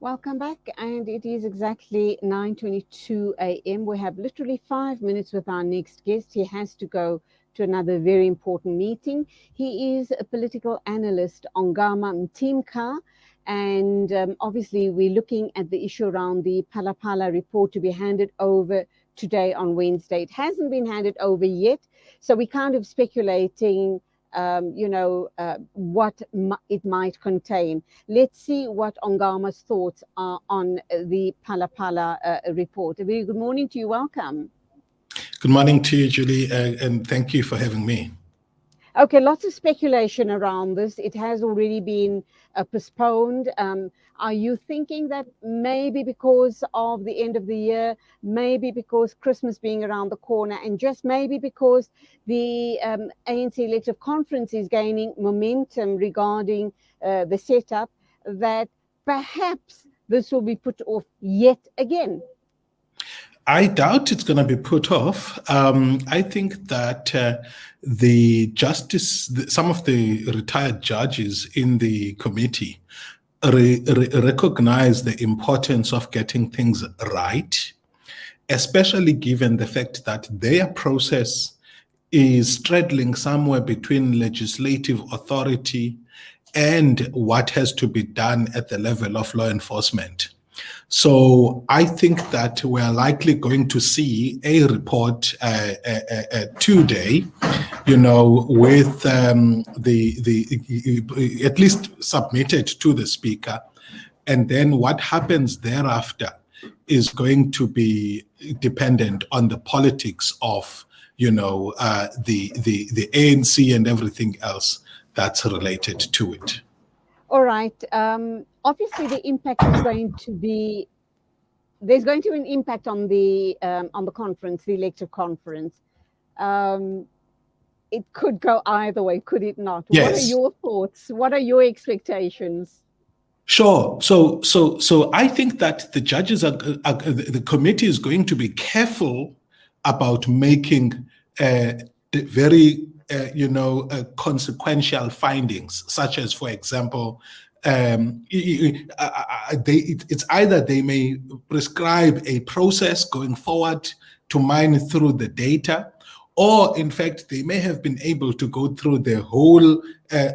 Welcome back, and it is exactly 9:22 a.m. We have literally 5 minutes with our next guest. He has to go to another very important meeting. He is a political analyst, Ongama Mtimka, and obviously we're looking at the issue around the Phala Phala report to be handed over today on Wednesday. It hasn't been handed over yet, so we're kind of speculating what it might contain. Let's see what Ongama's thoughts are on the Phala Phala report. A very good morning to you. Welcome. Good morning to you, Julie, and thank you for having me. Okay, lots of speculation around this. It has already been postponed. Are you thinking that maybe because of the end of the year, maybe because Christmas being around the corner, and just maybe because the ANC elective conference is gaining momentum regarding the setup, that perhaps this will be put off yet again? I doubt it's going to be put off. I think that some of the retired judges in the committee recognize the importance of getting things right, especially given the fact that their process is straddling somewhere between legislative authority and what has to be done at the level of law enforcement. So I think that we're likely going to see a report today, with the at least submitted to the speaker, and then what happens thereafter is going to be dependent on the politics of the ANC and everything else that's related to it. All right. Obviously, the impact is going to be, there's going to be an impact on the conference, the elective conference. It could go either way, could it not? Yes. What are your thoughts? What are your expectations? Sure. So I think that the judges the committee is going to be careful about making very consequential findings, such as, for example, it's either they may prescribe a process going forward to mine through the data, or in fact, they may have been able to go through the whole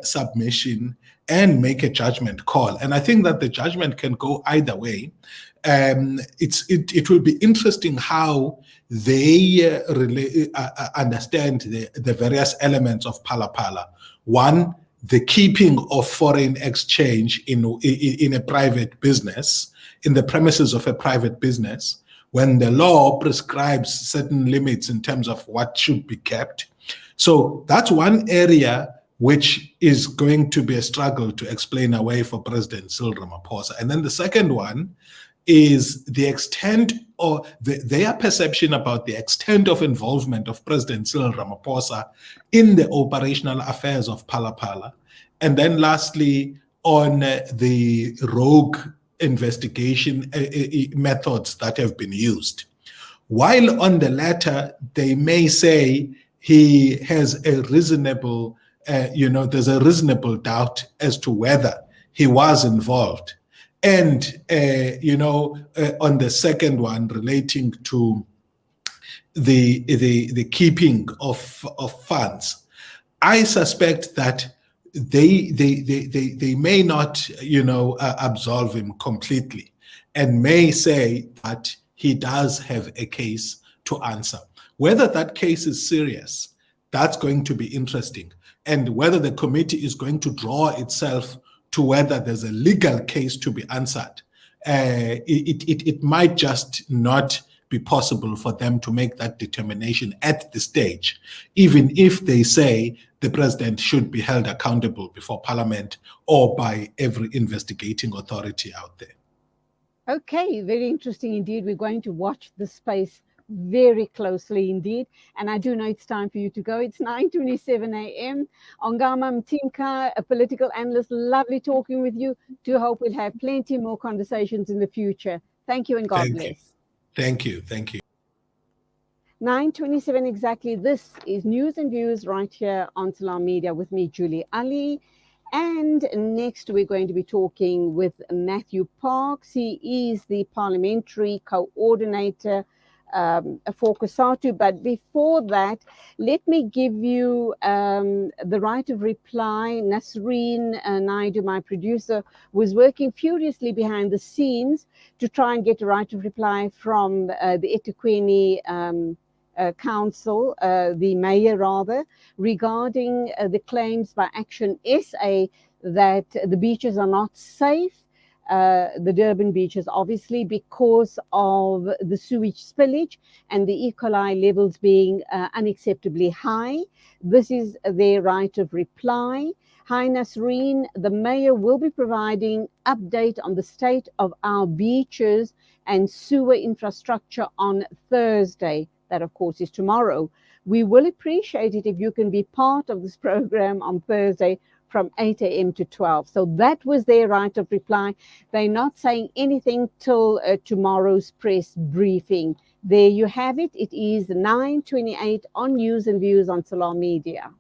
submission and make a judgment call. And I think that the judgment can go either way. It will be interesting how they understand the various elements of Phala Phala. One, the keeping of foreign exchange in a private business, in the premises of a private business, when the law prescribes certain limits in terms of what should be kept. So that's one area which is going to be a struggle to explain away for President Cyril Ramaphosa. And then the second one is the extent or their perception about the extent of involvement of President Cyril Ramaphosa in the operational affairs of Phala Phala. And then lastly, on the rogue investigation methods that have been used. While on the latter, they may say he has a reasonable, there's a reasonable doubt as to whether he was involved. And, on the second one relating to the keeping of funds, I suspect that they may not, absolve him completely, and may say that he does have a case to answer. Whether that case is serious, that's going to be interesting. And whether the committee is going to draw itself to whether there's a legal case to be answered, it might just not be possible for them to make that determination at this stage, even if they say the president should be held accountable before Parliament or by every investigating authority out there. Okay, very interesting indeed. We're going to watch the space very closely indeed. And I do know it's time for you to go. It's 9:27 a.m. Ongama Mtimka, a political analyst, lovely talking with you. Do hope we'll have plenty more conversations in the future. Thank you and God bless. Thank you. Thank you. 9:27 exactly. This is News and Views right here on Salam Media with me, Julie Ali. And next, we're going to be talking with Matthew Parks. He is the parliamentary coordinator for COSATU. But before that, let me give you the right of reply. Nasreen Naidu, my producer, was working furiously behind the scenes to try and get a right of reply from the eThekwini council, the mayor rather, regarding the claims by Action SA that the beaches are not safe, the Durban beaches, obviously, because of the sewage spillage and the E. coli levels being unacceptably high. This is their right of reply. Hi, Nasreen. The mayor will be providing update on the state of our beaches and sewer infrastructure on Thursday. That, of course, is tomorrow. We will appreciate it if you can be part of this program on Thursday from 8 a.m. to 12. So that was their right of reply. They're not saying anything till tomorrow's press briefing. There you have it. It is 9:28 on News and Views on Salam Media.